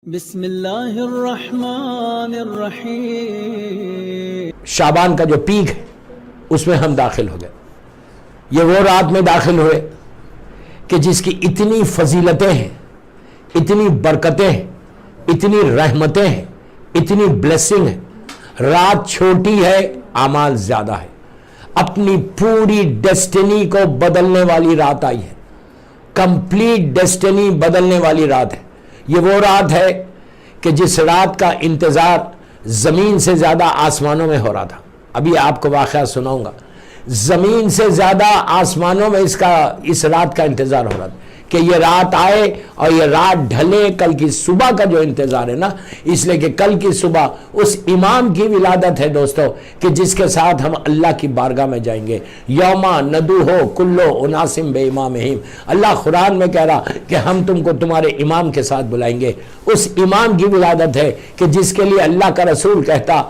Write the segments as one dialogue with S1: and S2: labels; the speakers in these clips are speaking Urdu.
S1: بسم اللہ الرحمن الرحیم۔
S2: شعبان کا جو پیک ہے اس میں ہم داخل ہو گئے۔ یہ وہ رات میں داخل ہوئے کہ جس کی اتنی فضیلتیں ہیں، اتنی برکتیں ہیں، اتنی رحمتیں ہیں، اتنی بلیسنگ ہے۔ رات چھوٹی ہے، اعمال زیادہ ہے۔ اپنی پوری ڈیسٹینی کو بدلنے والی رات آئی ہے، کمپلیٹ ڈیسٹینی بدلنے والی رات ہے۔ یہ وہ رات ہے کہ جس رات کا انتظار زمین سے زیادہ آسمانوں میں ہو رہا تھا۔ ابھی آپ کو واقعہ سناؤں گا۔ زمین سے زیادہ آسمانوں میں اس رات کا انتظار ہو رہا تھا کہ یہ رات آئے اور یہ رات ڈھلے۔ کل کی صبح کا جو انتظار ہے نا، اس لیے کہ کل کی صبح اس امام کی ولادت ہے دوستو، کہ جس کے ساتھ ہم اللہ کی بارگاہ میں جائیں گے۔ یوما ندوہو کلو اناسم بے امامہم، اللہ قرآن میں کہہ رہا کہ ہم تم کو تمہارے امام کے ساتھ بلائیں گے۔ اس امام کی ولادت ہے کہ جس کے لیے اللہ کا رسول کہتا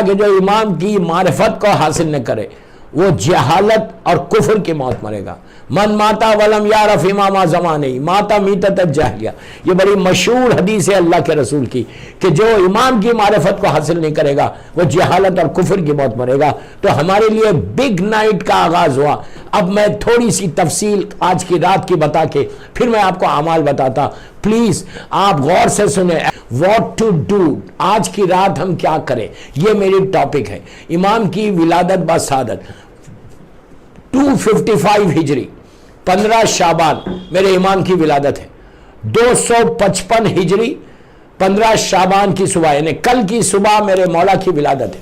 S2: کہ جو امام کی معرفت کو حاصل نہ کرے وہ جہالت اور کفر کی موت مرے گا۔ من ماتا ولم یعرف امام زمانہ ماتا میتۃ الجاہلیہ، یہ بڑی مشہور حدیث ہے اللہ کے رسول کی کہ جو امام کی معرفت کو حاصل نہیں کرے گا وہ جہالت اور کفر کی موت مرے گا۔ تو ہمارے لیے بگ نائٹ کا آغاز ہوا۔ اب میں تھوڑی سی تفصیل آج کی رات کی بتا کے پھر میں آپ کو اعمال بتاتا۔ پلیز آپ غور سے سنیں۔ واٹ ٹو ڈو، آج کی رات ہم کیا کریں، یہ میری ٹاپک ہے۔ امام کی ولادت بسعادت 255 ہجری 15 شعبان میرے امام کی ولادت ہے۔ 255 ہجری 15 شعبان کی صبح، یعنی کل کی صبح میرے مولا کی ولادت ہے۔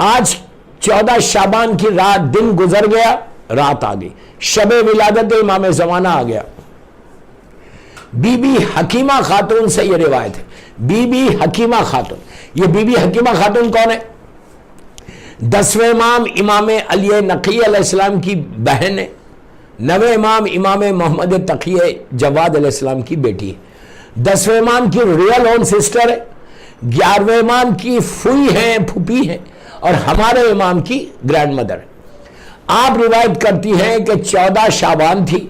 S2: آج 14 شعبان کی رات، دن گزر گیا، رات آ گئی، شب ولادت امام زمانہ آ گیا۔ بی بی حکیمہ خاتون سے یہ روایت ہے۔ بی بی حکیمہ خاتون، یہ بی بی حکیمہ خاتون کون ہے؟ 10ویں امام امام علی نقی علیہ السلام کی بہن ہے۔ 9ویں امام امام محمد تقی جواد علیہ السلام کی بیٹی ہے۔ 10ویں امام کی ریئل اون سسٹر ہے۔ 11ویں امام کی پھوئی ہیں، پھوپھی ہیں، اور ہمارے امام کی گرینڈ مدر ہے۔ آپ روایت کرتی ہیں کہ 14 شعبان تھی،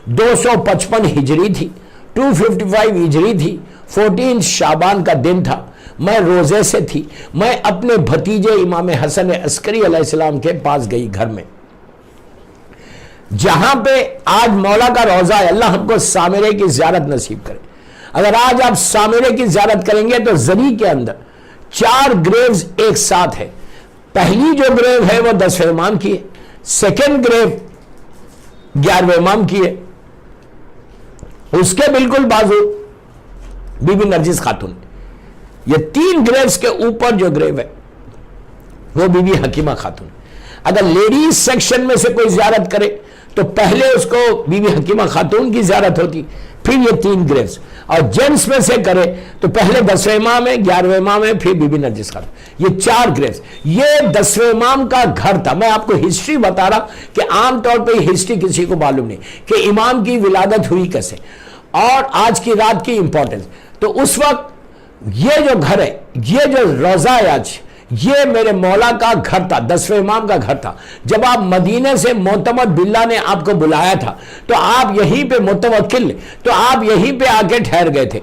S2: 255 ہجری تھی، 255 ہجری تھی، 14 شعبان کا دن تھا۔ میں روزے سے تھی۔ میں اپنے بھتیجے امام حسن عسکری علیہ السلام کے پاس گئی، گھر میں، جہاں پہ آج مولا کا روزہ ہے۔ اللہ ہم کو سامرے کی زیارت نصیب کرے۔ اگر آج آپ سامرے کی زیارت کریں گے تو زری کے اندر 4 گریوز ایک ساتھ ہے۔ پہلی جو گریو ہے وہ 10ویں امام کی ہے، سیکنڈ گریو 11ویں امام کی ہے، اس کے بالکل بازو بی بی نرجس خاتون۔ یہ 3 گریوز کے اوپر جو گریو ہے وہ بی بی حکیمہ خاتون۔ اگر لیڈیز سیکشن میں سے کوئی زیارت کرے تو پہلے اس کو بی بی حکیمہ خاتون کی زیارت ہوتی، پھر یہ 3 گریوز، اور جینٹس میں سے کرے تو پہلے 10ویں امام ہے، 11ویں امام ہے، پھر بی بی نرجس خاتون۔ یہ 4 گریوز، یہ 10ویں امام کا گھر تھا۔ میں آپ کو ہسٹری بتا رہا کہ عام طور پہ ہسٹری کسی کو معلوم نہیں کہ امام کی ولادت ہوئی کیسے اور آج کی رات کی امپورٹنس۔ تو اس وقت یہ جو گھر ہے، یہ جو روضہ ہے آج، یہ میرے مولا کا گھر تھا، 10ویں امام کا گھر تھا۔ جب آپ مدینے سے معتمد باللہ نے آپ کو بلایا تھا تو آپ یہیں پہ متوکل، تو آپ یہیں پہ آ کے ٹھہر گئے تھے۔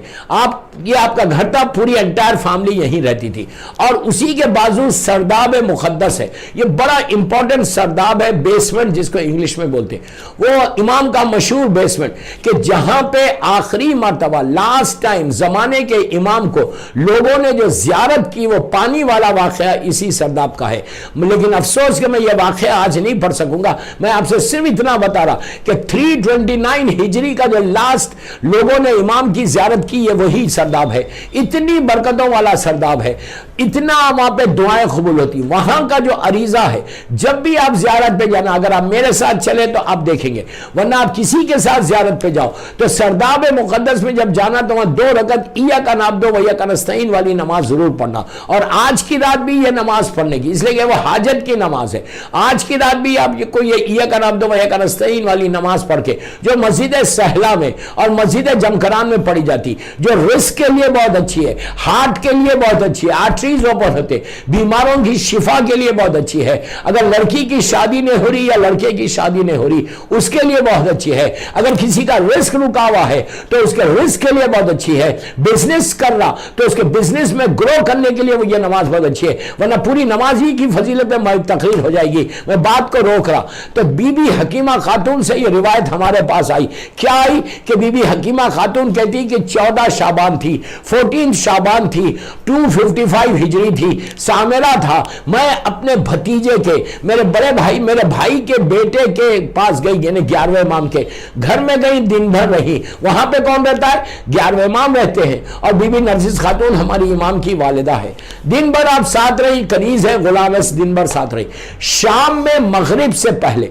S2: یہ آپ کا گھر تھا، پوری انٹائر فیملی یہیں رہتی تھی، اور اسی کے بازو سرداب مقدس ہے۔ یہ بڑا امپورٹنٹ سرداب ہے، بیسمنٹ جس کو انگلش میں بولتے ہیں، وہ امام کا مشہور بیسمنٹ، کہ جہاں پہ آخری مرتبہ لاسٹ ٹائم زمانے کے امام کو لوگوں نے جو زیارت کی وہ پانی والا واقعہ اسی سرداب کا ہے۔ لیکن افسوس کہ میں یہ واقعہ آج نہیں پڑھ سکوں گا۔ میں آپ سے صرف اتنا بتا رہا کہ 329 ہجری کا جو لاسٹ لوگوں نے امام کی زیارت کی، یہ وہی سرداب ہے۔ اتنی برکتوں والا سرداب ہے، اتنا وہاں پہ دعائیں قبول ہوتی۔ وہاں کا جو عریضہ ہے، جب بھی آپ زیارت پہ جانا، اگر آپ میرے ساتھ چلے تو آپ دیکھیں گے، ورنہ آپ کسی کے ساتھ زیارت پہ جاؤ تو سرداب مقدس میں جب جانا تو وہاں 2 رکعت ایاک نعبد و ایاک نستعین والی نماز ضرور پڑھنا۔ اور آج کی رات بھی یہ نماز پڑھنے کی، اس لیے کہ وہ حاجت کی نماز ہے۔ آج کی رات بھی آپ کوئی یہ کنابدو و یہ کنستعین والی نماز پڑھ کے جو مسجد سہلا میں اور مسجد جمکران میں پڑھی جاتی، جو رزق کے لیے بہت اچھی ہے، ہارٹ کے لیے بہت اچھی ہے، آرٹریز اوپن ہوتے، بیماروں کی شفا کے لیے بہت اچھی ہے، اگر لڑکی کی شادی نہیں ہو رہی یا لڑکے کی شادی نہیں ہو رہی اس کے لیے بہت اچھی ہے، اگر کسی کا رزق رکا ہوا ہے تو اس کے رزق کے لیے بہت اچھی ہے، بزنس کر رہا تو اس کے بزنس میں گرو کرنے کے لیے وہ یہ نماز بہت اچھی ہے، ورنہ پوری نماز ہی کی فضیلت میں تقریر ہو جائے گی، میں بات کو روک رہا۔ تو بی بی حکیمہ خاتون سے یہ روایت ہمارے پاس آئی، کیا آئی کہ بی بی حکیمہ خاتون کہتی کہ 14 شعبان تھی، 14 شعبان تھی، 255 ہجری تھی، سامرہ تھا، میں اپنے بھتیجے کے، میرے بڑے بھائی، میرے بھائی کے بیٹے کے پاس گئی، یعنی 11ویں امام کے گھر میں گئی، دن بھر رہی۔ وہاں پہ کون رہتا ہے؟ 11ویں امام رہتے ہیں، اور بی بی نرجس خاتون ہماری امام کی والدہ ہے۔ دن بھر آپ ساتھ رہی، کنیز ہے غلامس، دن بھر ساتھ رہی۔ شام میں مغرب سے پہلے،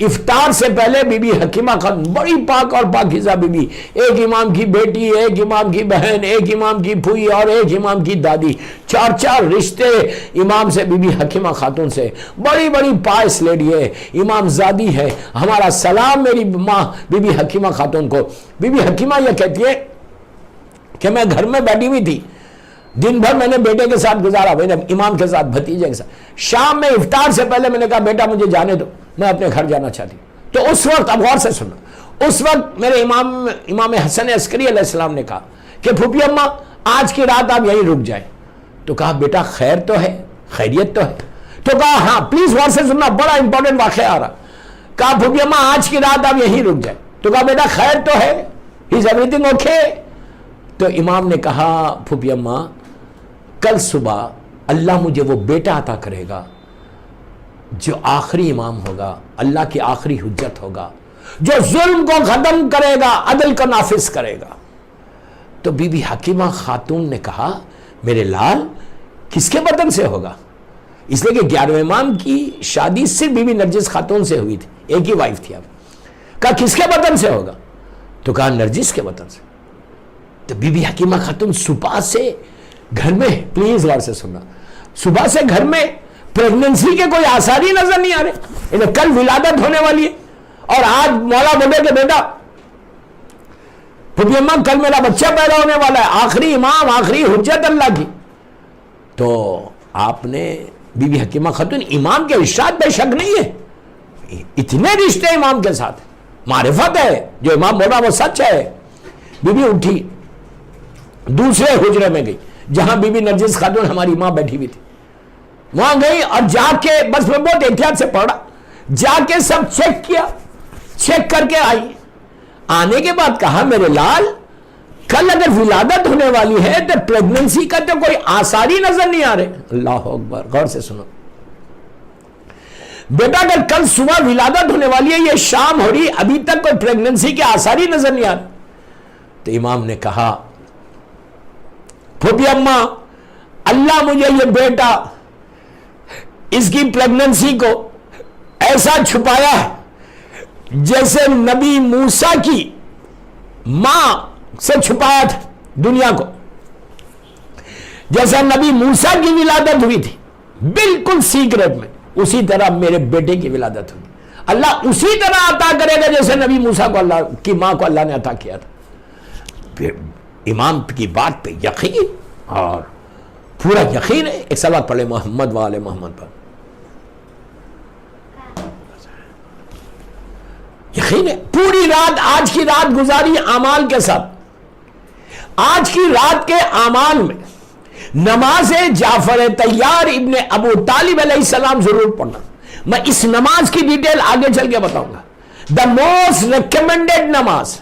S2: افطار سے پہلے بی بی حکیمہ خاتون بڑی پاک اور پاکیزہ بی بی، ایک امام کی بیٹی، ایک امام کی بہن، ایک امام کی پھوئی اور ایک امام کی دادی، 4 رشتے امام سے، بی بی حکیمہ خاتون سے، بڑی بڑی پائس لیڈی ہے، امام زادی ہے۔ ہمارا سلام میری ماں بی بی حکیمہ خاتون کو۔ بی بی حکیمہ یہ کہتی ہے کہ میں گھر میں بیٹھی ہوئی تھی، دن بھر میں نے بیٹے کے ساتھ گزارا، میں نے امام کے ساتھ، بھتیجے کے ساتھ، شام میں افطار سے پہلے میں نے کہا بیٹا مجھے جانے دو، میں اپنے گھر جانا چاہتی ہوں۔ تو اس وقت، اب غور سے سنو، اس وقت میرے امام حسن عسکری علیہ السلام نے کہا کہ پھوپھی اماں آج کی رات آپ یہیں رک جائیں۔ تو کہا بیٹا خیر تو ہے، خیریت تو ہے؟ تو کہا ہاں، پلیز غور سے سننا، بڑا امپورٹنٹ واقعہ آ رہا۔ کہا پھوپھی اماں آج کی رات آپ یہیں رک جائیں۔ تو کہا بیٹا خیر تو ہے، از ایوری تھنگ اوکے؟ تو امام نے کہا پھوپھی اماں کل صبح اللہ مجھے وہ بیٹا عطا کرے گا جو آخری امام ہوگا، اللہ کی آخری حجت ہوگا، جو ظلم کو ختم کرے گا، عدل کو نافذ کرے گا۔ تو بی بی حکیمہ خاتون نے کہا میرے لال کس کے بدن سے ہوگا؟ اس لیے کہ 11ویں امام کی شادی صرف بی بی نرجس خاتون سے ہوئی تھی، ایک ہی وائف تھی۔ اب کہا کس کے بدن سے ہوگا؟ تو کہا نرجس کے بدن سے۔ تو بی بی حکیمہ خاتون صبح سے گھر میں، پلیز غور سے سننا، صبح سے گھر میں پریگننسی کے کوئی آثار ہی نظر نہیں آ رہے، انہیں کل ولادت ہونے والی ہے، اور آج مولا بولے کہ بیٹا پھوپھی اماں کل میرا بچہ پیدا ہونے والا ہے، آخری امام، آخری حجت اللہ کی۔ تو آپ نے بی بی حکیمہ خاتون، امام کے ارشاد بے شک نہیں ہے، اتنے رشتے امام کے ساتھ، معرفت ہے، جو امام بولا وہ سچ ہے۔ بی بی اٹھی، دوسرے حجرے میں گئی جہاں بی بی نرجس خاتون ہماری ماں بیٹھی ہوئی تھی، وہاں گئی اور جا کے، بس میں بہت احتیاط سے پڑھا، جا کے سب چیک کیا، چیک کر کے آئی، آنے کے بعد کہا میرے لال کل اگر ولادت ہونے والی ہے تو پریگننسی کا تو کوئی آثار ہی نظر نہیں آ رہے۔ اللہ اکبر، غور سے سنو بیٹا، اگر کل صبح ولادت ہونے والی ہے، یہ شام ہو رہی، ابھی تک کوئی پریگننسی کے آثار ہی نظر نہیں آ رہے۔ تو امام نے کہا پھوپھی اماں اللہ مجھے یہ بیٹا، اس کی پریگننسی کو ایسا چھپایا ہے جیسے نبی موسیٰ کی ماں سے چھپایا تھا دنیا کو، جیسا نبی موسیٰ کی ولادت ہوئی تھی بالکل سیکریٹ میں، اسی طرح میرے بیٹے کی ولادت ہوگی، اللہ اسی طرح عطا کرے گا جیسے نبی موسیٰ کو اللہ کی ماں کو اللہ نے عطا کیا تھا۔ پھر امام کی بات پہ یقین، اور پورا یقین ہے۔ ایک صلوات پڑھے محمد وآل محمد پر، یقین ہے۔ پوری رات، آج کی رات گزاری اعمال کے ساتھ، آج کی رات کے اعمال میں نماز جعفر طیار ابن ابو طالب علیہ السلام ضرور پڑھنا۔ میں اس نماز کی ڈیٹیل آگے چل کے بتاؤں گا۔ دا موسٹ ریکمینڈیڈ نماز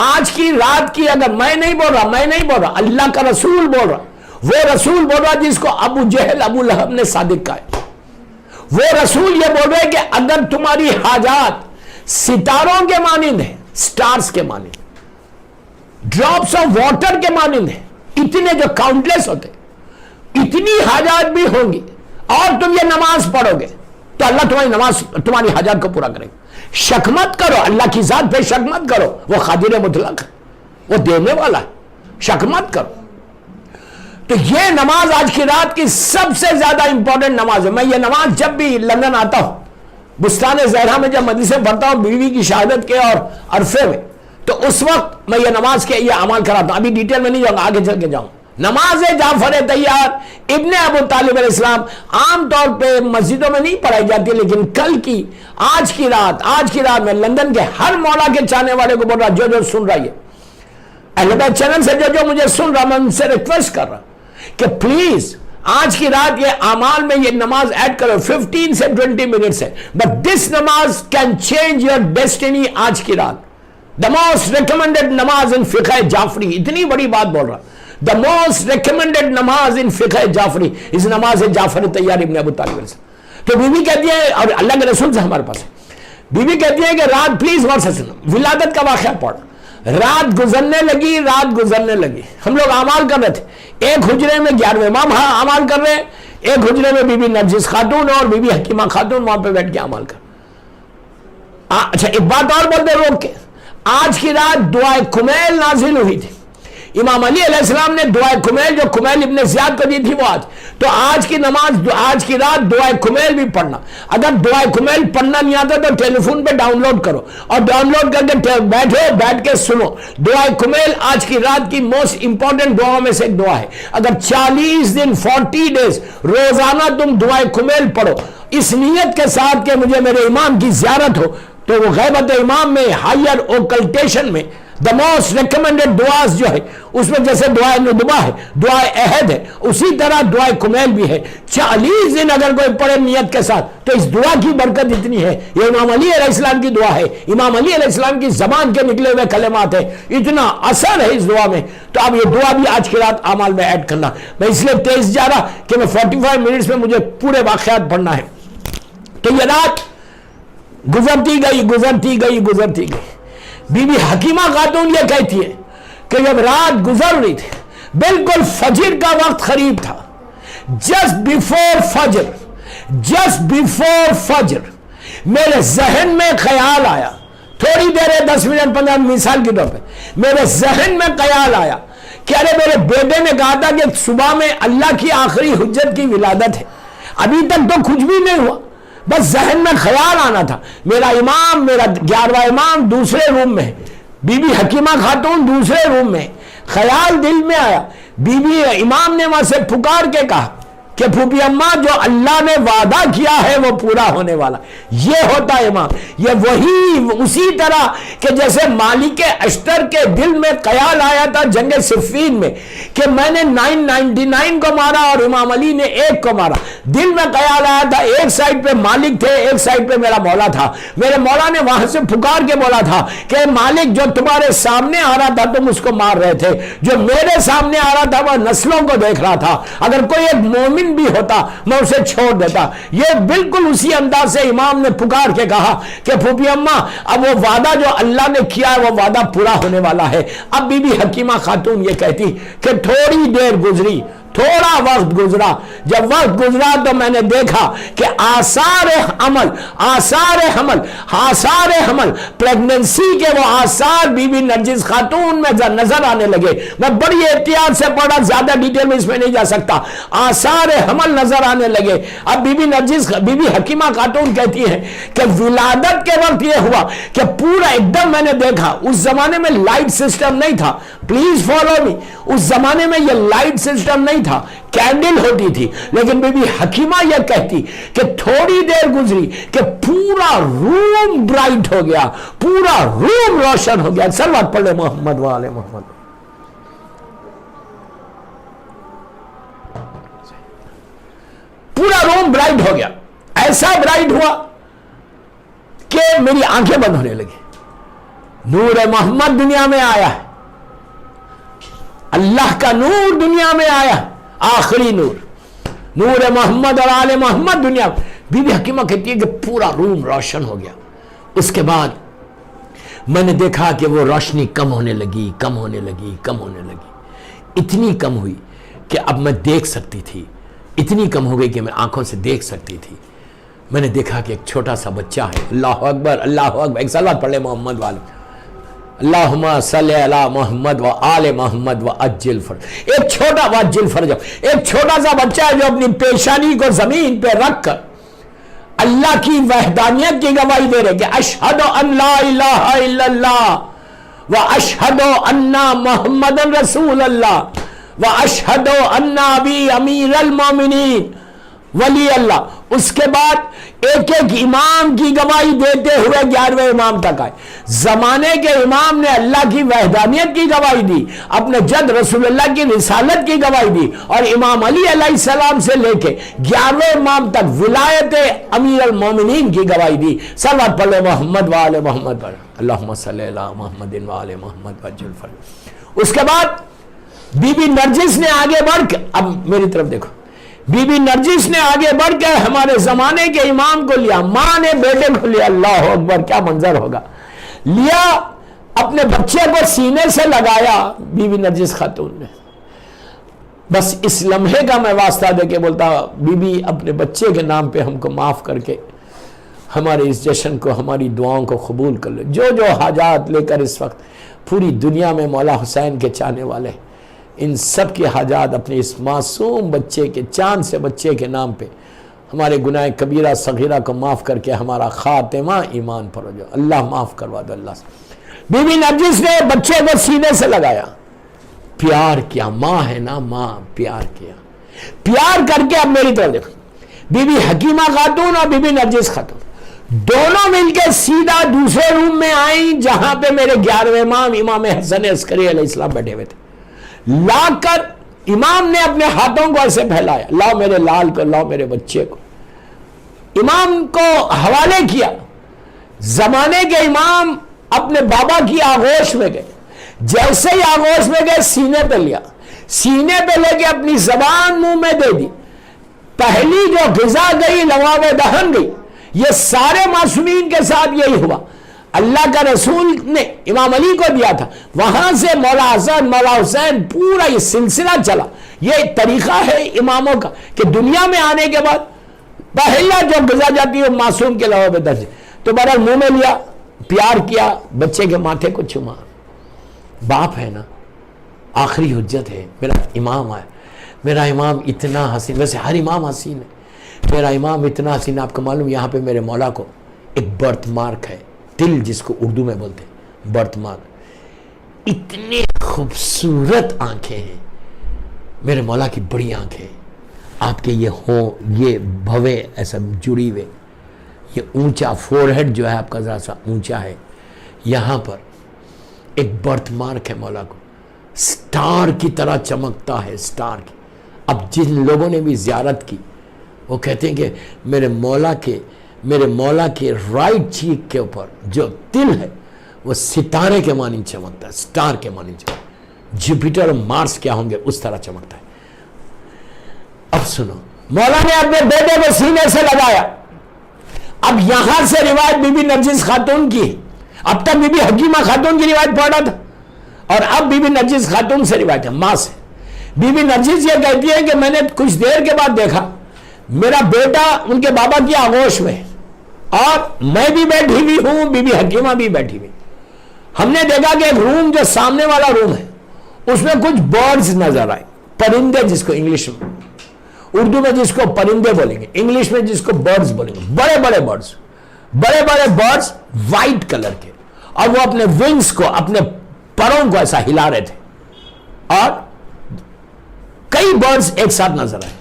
S2: آج کی رات کی، اگر میں نہیں بول رہا، اللہ کا رسول بول رہا، وہ رسول بول رہا جس کو ابو جہل ابو لہب نے صادق کہا ہے، وہ رسول یہ بول رہے کہ اگر تمہاری حاجات ستاروں کے مانند ہیں، سٹارز کے مانند، ڈراپس آف واٹر کے مانند ہیں، اتنے جو کاؤنٹلیس ہوتے، اتنی حاجات بھی ہوں گی، اور تم یہ نماز پڑھو گے تو اللہ تمہاری نماز، تمہاری حاجات کو پورا کرے گا۔ شک مت کرو، اللہ کی ذات پہ شک مت کرو، وہ قادر مطلق ہے، وہ دینے والا ہے، شک مت کرو۔ تو یہ نماز آج کی رات کی سب سے زیادہ امپورٹنٹ نماز ہے. میں یہ نماز جب بھی لندن آتا ہوں, بستان زہرا میں جب مجلسیں پڑھتا ہوں بیوی کی شہادت کے اور عرفے میں, تو اس وقت میں یہ نماز کے یہ عمل کراتا ہوں. ابھی ڈیٹیل میں نہیں جاؤں گا, آگے چل کے جاؤں. نماز جعفر طیار ابن ابو طالب علیہ السلام عام طور پہ مسجدوں میں نہیں پڑھائی جاتی, لیکن کل کی آج کی رات میں لندن کے ہر مولا کے چاہنے والے کو بول رہا, جو سن رہا ہے اہل بیت چینل سے جو مجھے سن رہا, میں ان سے ریکویسٹ کر رہا کہ پلیز آج کی رات یہ اعمال میں یہ نماز ایڈ کرو. 15 سے 20 منٹس ہے, بٹ دس نماز کین چینج یور ڈیسٹینی. آج کی رات دا موسٹ ریکمینڈیڈ نماز ان فقہ جعفری, اتنی بڑی بات بول رہا, دا موسٹ ریکمینڈیڈ نماز ان فقہ جعفری اس نماز جعفر طیار ابن ابو طالب علیہ السلام. تو بیوی کہتی ہے, اور اللہ کے رسول سے ہمارے پاس ہے, بیوی کہتی ہے کہ رات پلیز غور سے سنو, ولادت کا واقعہ پڑھ. رات گزرنے لگی, ہم لوگ اعمال کر رہے تھے, ایک حجرے میں 11 امام اعمال کر رہے ہیں, ایک حجرے میں بی بی نرجس خاتون اور بی بی حکیمہ خاتون وہاں پہ بیٹھ کے اعمال کر. اچھا ایک بات اور بولتے روک کے, آج کی رات دعائے کمیل نازل ہوئی تھی. امام علی علیہ السلام نے دعائے کمیل جو کمیل ابن زیاد کو دی تھی وہ آج, تو آج کی نماز آج کی رات دعائے کمیل بھی پڑھنا. اگر دعائے کمیل پڑھنا نہیں آتا تو ٹیلی فون پہ ڈاؤن لوڈ کرو, اور ڈاؤن لوڈ کر کے بیٹھ کے سنو. دعائے کمیل آج کی رات کی موسٹ امپورٹنٹ دعاؤں میں سے ایک دعا ہے. اگر 40 دن 40 ڈیز روزانہ تم دعائے کمیل پڑھو اس نیت کے ساتھ کہ مجھے میرے امام کی زیارت ہو, تو وہ غیبت امام میں ہائر اوکلٹیشن میں دا موسٹ ریکمینڈیڈ دعاز جو ہے اس میں جیسے دعائے ندبہ ہے, دعائے عہد ہے, اسی طرح دعائے کمیل بھی ہے. 40 دن اگر کوئی پڑھے نیت کے ساتھ تو اس دعا کی برکت اتنی ہے. یہ امام علی علیہ السلام کی دعا ہے, امام علی علیہ السلام کی زبان کے نکلے ہوئے کلمات ہیں, اتنا اثر ہے اس دعا میں. تو اب یہ دعا بھی آج کی رات اعمال میں ایڈ کرنا. میں اس لیے تیز جا رہا کہ میں 45 منٹس میں مجھے پورے واقعات پڑھنا ہے. تو یہ رات گزرتی گئی. بی بی حکیمہ خاتون یہ کہتی ہے کہ جب رات گزر رہی تھی, بالکل فجر کا وقت قریب تھا, جسٹ بیفور فجر میرے ذہن میں خیال آیا, تھوڑی دیر ہے 10 منٹ 15 مثال کے طور پہ, میرے ذہن میں خیال آیا کہ ارے میرے بیٹے نے کہا تھا کہ صبح میں اللہ کی آخری حجت کی ولادت ہے, ابھی تک تو کچھ بھی نہیں ہوا, بس ذہن میں خیال آنا تھا. میرا 11واں امام دوسرے روم میں, بی بی حکیمہ خاتون دوسرے روم میں, خیال دل میں آیا. بی بی امام نے وہاں سے پکار کے کہا کہ پھوپھی اماں جو اللہ نے وعدہ کیا ہے وہ پورا ہونے والا. یہ ہوتا ہے امام, یہ وہی اسی طرح کہ جیسے مالک اشتر کے دل میں خیال آیا تھا جنگ صفین میں کہ میں نے 999 کو مارا اور امام علی نے 1 کو مارا. دل میں خیال آیا تھا, ایک سائڈ پہ مالک تھے, ایک سائڈ پہ میرا مولا تھا. میرے مولا نے وہاں سے پکار کے بولا تھا کہ مالک جو تمہارے سامنے آ رہا تھا تم اس کو مار رہے تھے, جو میرے سامنے آ رہا تھا وہ نسلوں کو دیکھ رہا تھا, اگر کوئی ایک مومن بھی ہوتا میں اسے چھوڑ دیتا. یہ بالکل اسی انداز سے امام نے پکار کے کہا کہ پھوپھی اماں اب وہ وعدہ جو اللہ نے کیا ہے وہ وعدہ پورا ہونے والا ہے. اب بی بی حکیمہ خاتون یہ کہتی کہ تھوڑی دیر گزری, تھوڑا وقت گزرا, جب وقت گزرا تو میں نے دیکھا کہ آثار حمل پریگننسی کے وہ آثار بی بی نرجس خاتون میں نظر آنے لگے. میں بڑی احتیاط سے پڑھا, زیادہ ڈیٹیل میں اس میں نہیں جا سکتا. آثار حمل نظر آنے لگے. اب بی بی حکیمہ خاتون کہتی ہے کہ ولادت کے وقت یہ ہوا کہ پورا ایک دم میں نے دیکھا. اس زمانے میں لائٹ سسٹم نہیں تھا, پلیز فالو می, اس زمانے میں یہ لائٹ سسٹم نہیں تھا, کینڈل ہوتی تھی. لیکن بی بی حکیمہ یہ کہتی کہ تھوڑی دیر گزری کہ پورا روم برائٹ ہو گیا, پورا روم روشن ہو گیا. صلوات پڑھ لے محمد و آل محمد. پورا روم برائٹ ہو گیا, ایسا برائٹ ہوا کہ میری آنکھیں بند ہونے لگی. نور محمد دنیا میں آیا ہے, اللہ کا نور دنیا میں آیا, آخری نور, نور محمد اور آل محمد دنیا. بی بی حکیمہ کہتی ہے کہ پورا روم روشن ہو گیا. اس کے بعد میں نے دیکھا کہ وہ روشنی کم ہونے لگی, اتنی کم ہوئی کہ اب میں دیکھ سکتی تھی, اتنی کم ہو گئی کہ میں آنکھوں سے دیکھ سکتی تھی. میں نے دیکھا کہ ایک چھوٹا سا بچہ ہے, اللہ اکبر, ایک صلوات پڑھ لے محمد والے. اللہم صلی علی محمد و آل محمد و عجل فرج۔ ایک چھوٹا وعجل فرج، ایک چھوٹا سا بچہ ہے جو اپنی پیشانی کو زمین پہ رکھ کر اللہ کی وحدانیت کی گواہی دے رہے کہ اشہد ان لا الہ الا اللہ و اشہد ان محمد رسول اللہ و اشہد ان ابی امیر المومنین ولی اللہ۔ اس کے بعد ایک ایک امام کی گواہی دیتے ہوئے 11ویں امام تک آئے۔ زمانے کے امام نے اللہ کی وحدانیت کی گواہی دی، اپنے جد رسول اللہ کی رسالت کی گواہی دی، اور امام علی علیہ السلام سے لے کے 11ویں امام تک ولایت امیر المومنین کی گواہی دی۔ صلوات پڑھو محمد و آل محمد پر، اللہم صلی علی محمد و آل محمد وعجل فرج۔ اس کے بعد بی بی نرجس نے آگے بڑھ کے، اب میری طرف دیکھو، بی بی نرجس نے آگے بڑھ کے ہمارے زمانے کے امام کو لیا، ماں نے بیٹے کو لیا، اللہ اکبر کیا منظر ہوگا، لیا اپنے بچے کو سینے سے لگایا بی بی نرجس خاتون نے۔ بس اس لمحے کا میں واسطہ دے کے بولتا، بی بی اپنے بچے کے نام پہ ہم کو معاف کر کے ہمارے اس جشن کو، ہماری دعاؤں کو قبول کر لو۔ جو جو حاجات لے کر اس وقت پوری دنیا میں مولا حسین کے چاہنے والے، ان سب کی حاجات اپنے اس معصوم بچے کے، چاند سے بچے کے نام پہ، ہمارے گناہ کبیرہ صغیرہ کو معاف کر کے ہمارا خاتمہ ایمان پر ہو جائے، اللہ معاف کروا دو اللہ سے۔ بی بی نرجس نے بچے کو سینے سے لگایا، پیار کیا، ماں ہے نا، ماں پیار کیا، پیار کر کے اب میری طرف دیکھو، بی بی حکیمہ خاتون اور بی بی نرجس خاتون دونوں مل کے سیدھا دوسرے روم میں آئیں جہاں پہ میرے 11ویں امام امام حسن عسکری علیہ السلام بیٹھے ہوئے تھے۔ لا کر امام نے اپنے ہاتھوں کو ایسے پھیلایا، لاؤ میرے لال کو، لاؤ میرے بچے کو، امام کو حوالے کیا۔ زمانے کے امام اپنے بابا کی آغوش میں گئے، جیسے ہی آغوش میں گئے سینے پہ لیا، سینے پہ لے کے اپنی زبان منہ میں دے دی، پہلی جو غذا گئی لواب دہن گئی۔ یہ سارے معصومین کے ساتھ یہی ہوا، اللہ کا رسول نے امام علی کو دیا تھا، وہاں سے مولا حسن، مولا حسین، پورا یہ سلسلہ چلا۔ یہ طریقہ ہے اماموں کا کہ دنیا میں آنے کے بعد پہلا جو غذا جاتی ہے معصوم کے لواب دہن، تو بہرحال منہ میں لیا، پیار کیا، بچے کے ماتھے کو چوما۔ باپ ہے نا، آخری حجت ہے، میرا امام ہے، میرا امام اتنا حسین، ویسے ہر امام حسین ہے، میرا امام اتنا حسین۔ آپ کو معلوم یہاں پہ میرے مولا کو ایک برتھ مارک ہے، دل جس کو اردو میں بولتے ہیں، برتھ مارک۔ اتنے خوبصورت آنکھیں ہیں میرے مولا کی، بڑی آنکھیں، آپ کے یہ ہوں، یہ بھوے ایسا جڑی ہوئے، یہ اونچا فور ہیڈ جو ہے آپ کا ذرا سا اونچا ہے، یہاں پر ایک برتھ مارک ہے مولا کو، سٹار کی طرح چمکتا ہے، سٹار کی۔ اب جن لوگوں نے بھی زیارت کی وہ کہتے ہیں کہ میرے مولا کے رائٹ چیک کے اوپر جو تل ہے وہ ستارے کے مانند چمکتا ہے، سٹار کے مانند چمکتا ہے، جوپیٹر اور مارس کیا ہوں گے اس طرح چمکتا ہے۔ اب سنو، مولا نے اپنے بیٹے کو سینے سے لگایا۔ اب یہاں سے روایت بی بی نرجس خاتون کی، اب تک بی بی حکیمہ خاتون کی روایت پڑھ رہا تھا، اور اب بی بی نرجس خاتون سے روایت ہے، ماں سے۔ بی بی نرجس یہ کہتی ہے کہ میں نے کچھ دیر کے بعد دیکھا میرا بیٹا ان کے بابا کی آغوش میں، اور میں بھی بیٹھی ہوئی ہوں، بی بی حکیمہ بھی بیٹھی ہوئی۔ ہم نے دیکھا کہ ایک روم جو سامنے والا روم ہے اس میں کچھ برڈز نظر آئے، پرندے، جس کو انگلش میں، اردو میں جس کو پرندے بولیں گے، انگلش میں جس کو برڈز بولیں گے، بڑے بڑے برڈز وائٹ کلر کے، اور وہ اپنے ونگز کو، اپنے پروں کو ایسا ہلا رہے تھے، اور کئی برڈز ایک ساتھ نظر آئے۔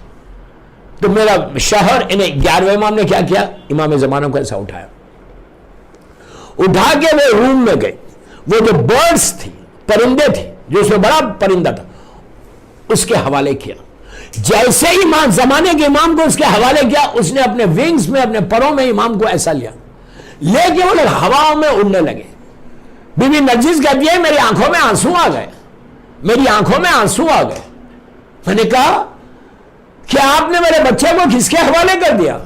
S2: تو میرا شوہر، انہیں 11ویں امام نے کیا کیا، امام زمانوں کو ایسا اٹھا کے وہ روم میں گئے، وہ جو برڈز تھی، پرندے تھے، جو اس میں بڑا پرندہ تھا، اس کے حوالے کیا۔ جیسے ہی زمانے کے امام کو اس کے حوالے کیا، اس نے اپنے ونگز میں، اپنے پروں میں امام کو ایسا لیا، لے کے وہ لوگ ہواؤں میں اڑنے لگے۔ بی بی نرجس کہتی ہے میری آنکھوں میں آنسو آ گئے، میری آنکھوں میں آنسو آ گئے۔ میں نے کہا کہ آپ نے میرے بچے کو کس کے حوالے کر دیا،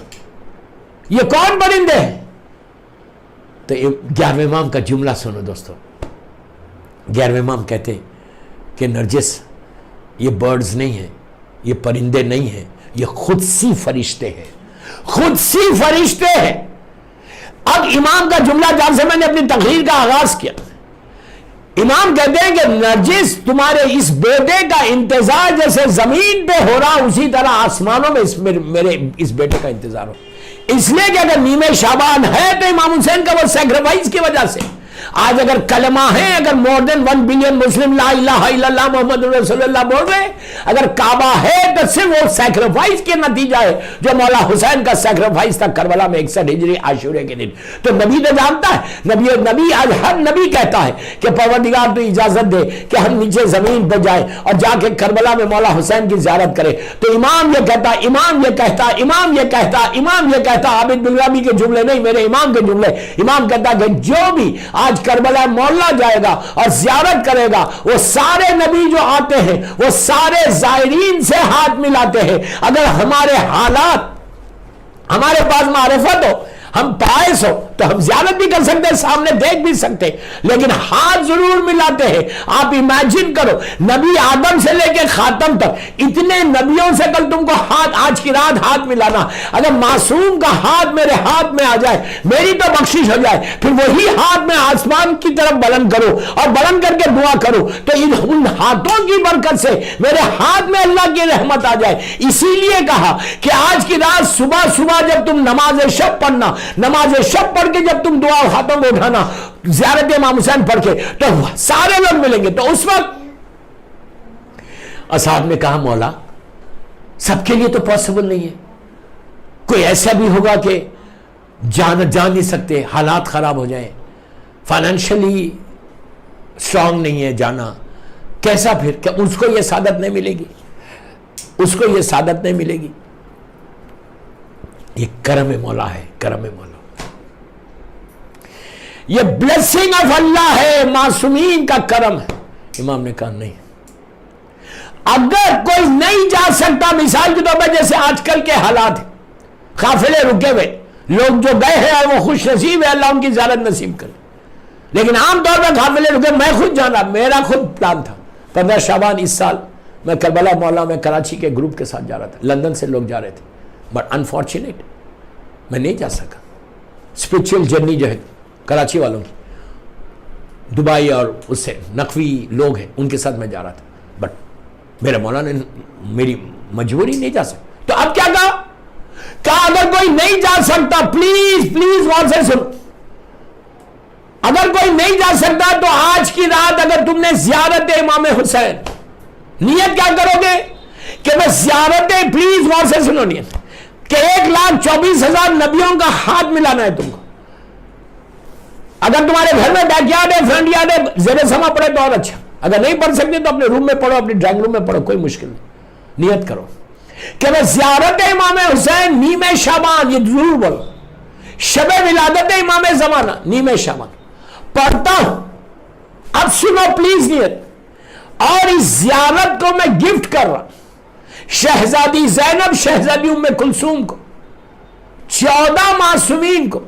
S2: یہ کون پرندے ہیں؟ تو 11ویں امام کا جملہ سنو دوستو۔ 11ویں امام کہتے ہیں کہ نرجس، یہ برڈز نہیں ہیں، یہ پرندے نہیں ہیں، یہ خود سی فرشتے ہیں، خود سی فرشتے ہیں۔ اب امام کا جملہ جہاں سے میں نے اپنی تقریر کا آغاز کیا امام کہتے ہیں کہ نرجس تمہارے اس بیٹے کا انتظار جیسے زمین پہ ہو رہا اسی طرح آسمانوں میں میرے اس بیٹے کا انتظار ہو. اس لیے کہ اگر نیمے شعبان ہے تو امام حسین کا وہ سیکریفائس کی وجہ سے. آج اگر کلمہ ہے, اگر مور دین 1 بلین مسلم لا الہ الا اللہ محمد رسول اللہ بول رہے, اگر کعبہ ہے تو صرف وہ سیکریفائس کے نتیجہ ہے جو مولا حسین کا سیکریفائس تھا کربلا میں 61 ہجری عاشورے کے دن. تو نبی تو جانتا ہے, نبی آج ہر نبی کہتا ہے کہ پروردگار تو اجازت دے کہ ہم نیچے زمین پہ جائیں اور جا کے کربلا میں مولا حسین کی زیارت کریں. تو امام یہ کہتا, امام یہ کہتا, امام یہ کہتا, امام یہ کہتا, عابد بلغامی کے جملے نہیں, میرے امام کے جملے. امام کہتا کہ جو بھی آج کربلا مولا جائے گا اور زیارت کرے گا, وہ سارے نبی جو آتے ہیں وہ سارے زائرین سے ہاتھ ملاتے ہیں. اگر ہمارے حالات, ہمارے پاس معرفت ہو, ہم پائس ہو تو ہم زیارت بھی کر سکتے, سامنے دیکھ بھی سکتے, لیکن ہاتھ ضرور ملاتے ہیں. آپ امیجن کرو, نبی آدم سے لے کے خاتم تک اتنے نبیوں سے کل تم کو ہاتھ, آج کی رات ہاتھ ملانا. اگر معصوم کا ہاتھ میرے ہاتھ میں آ جائے, میری تو بخشش ہو جائے, پھر وہی ہاتھ میں آسمان کی طرف بلند کرو اور بلند کر کے دعا کرو تو ان ہاتھوں کی برکت سے میرے ہاتھ میں اللہ کی رحمت آ جائے. اسی لیے کہا کہ آج کی رات صبح صبح جب تم نماز شب پڑھنا, نماز شب پڑھ کے جب تم دعا ہاتھوں کو اٹھانا زیارت امام حسین پڑھ کے, تو سارے لوگ ملیں گے. تو اس وقت اصحاب نے کہا مولا سب کے لیے تو پاسبل نہیں ہے, کوئی ایسا بھی ہوگا کہ جان نہیں سکتے, حالات خراب ہو جائیں, فائنینشلی اسٹرانگ نہیں ہے, جانا کیسا, پھر کہ اس کو یہ سعادت نہیں ملے گی, اس کو یہ سعادت نہیں ملے گی. یہ کرم مولا ہے, کرم مولا, یہ بلیسنگ آف اللہ ہے, معصومین کا کرم ہے. امام نے کہا نہیں, اگر کوئی نہیں جا سکتا, مثال کے طور پر جیسے آج کل کے حالات ہیں, قافلے رکے ہوئے, لوگ جو گئے ہیں وہ خوش نصیب ہے, اللہ ان کی زیارت نصیب کرے, لیکن عام طور پر قافلے رکے. میں خود جانا, میرا خود پلان تھا 15 شعبان اس سال میں کربلا مولا میں کراچی کے گروپ کے ساتھ جا رہا تھا, لندن سے لوگ جا رہے تھے, بٹ انفارچونیٹ میں نہیں جا سکا. اسپرچل جرنی جو ہے کراچی والوں کی, دبئی اور اس سے نقوی لوگ ہیں ان کے ساتھ میں جا رہا تھا, بٹ میرے مولا نے میری مجبوری نہیں جا سکتا. تو اب کیا کہا اگر کوئی نہیں جا سکتا پلیز پلیز غور سے سنو, اگر کوئی نہیں جا سکتا تو آج کی رات اگر تم نے زیارت امام حسین, نیت کیا کرو گے کہ میں زیارت, پلیز غور سے سنو نیت, کہ 1,24,000 نبیوں کا ہاتھ ملانا ہے تم کو. اگر تمہارے گھر میں بیک یارڈ ہے, فرنٹ یارڈ ہے, زیر سما پڑھے تو اور اچھا, اگر نہیں پڑھ سکتے تو اپنے روم میں پڑھو, اپنے ڈرائنگ روم میں پڑھو, کوئی مشکل نہیں. نیت کرو کہ میں زیارت امام حسین نیمے شعبان, یہ ضرور بولو, شب ولادت امام زمانہ نیمے شعبان پڑھتا ہوں. اب سنو پلیز نیت, اور اس زیارت کو میں گفٹ کر رہا شہزادی زینب, شہزادی ام کلثوم کو, 14 معصومین کو,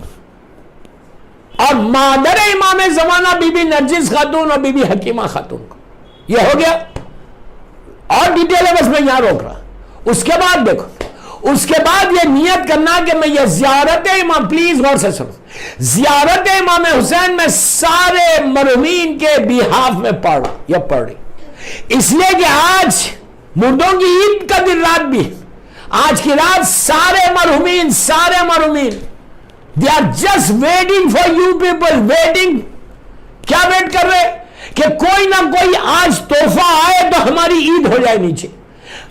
S2: اور مادر امام زمانہ بی بی نرجس خاتون اور بی بی حکیمہ خاتون کو. یہ ہو گیا, اور ڈیٹیل ہے بس میں یہاں روک رہا. اس کے بعد دیکھو, اس کے بعد یہ نیت کرنا کہ میں یہ زیارت امام, پلیز غور سے سنو, زیارت امام حسین میں سارے مرحومین کے بیہاف میں پڑھ رہا یا پڑھ رہی, اس لیے کہ آج مردوں کی عید کا دن رات بھی, آج کی رات سارے مرحومین they are just waiting for you people, waiting. کیا ویٹ کر رہے کہ کوئی نہ کوئی آج تحفہ آئے تو ہماری عید ہو جائے نیچے.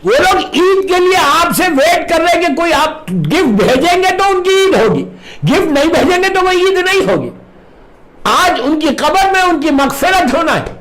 S2: وہ لوگ عید کے لیے آپ سے ویٹ کر رہے کہ کوئی آپ گفٹ بھیجیں گے تو ان کی عید ہوگی, گفٹ نہیں بھیجیں گے تو وہ عید نہیں ہوگی. آج ان کی قبر میں ان کی مغفرت ہونا ہے.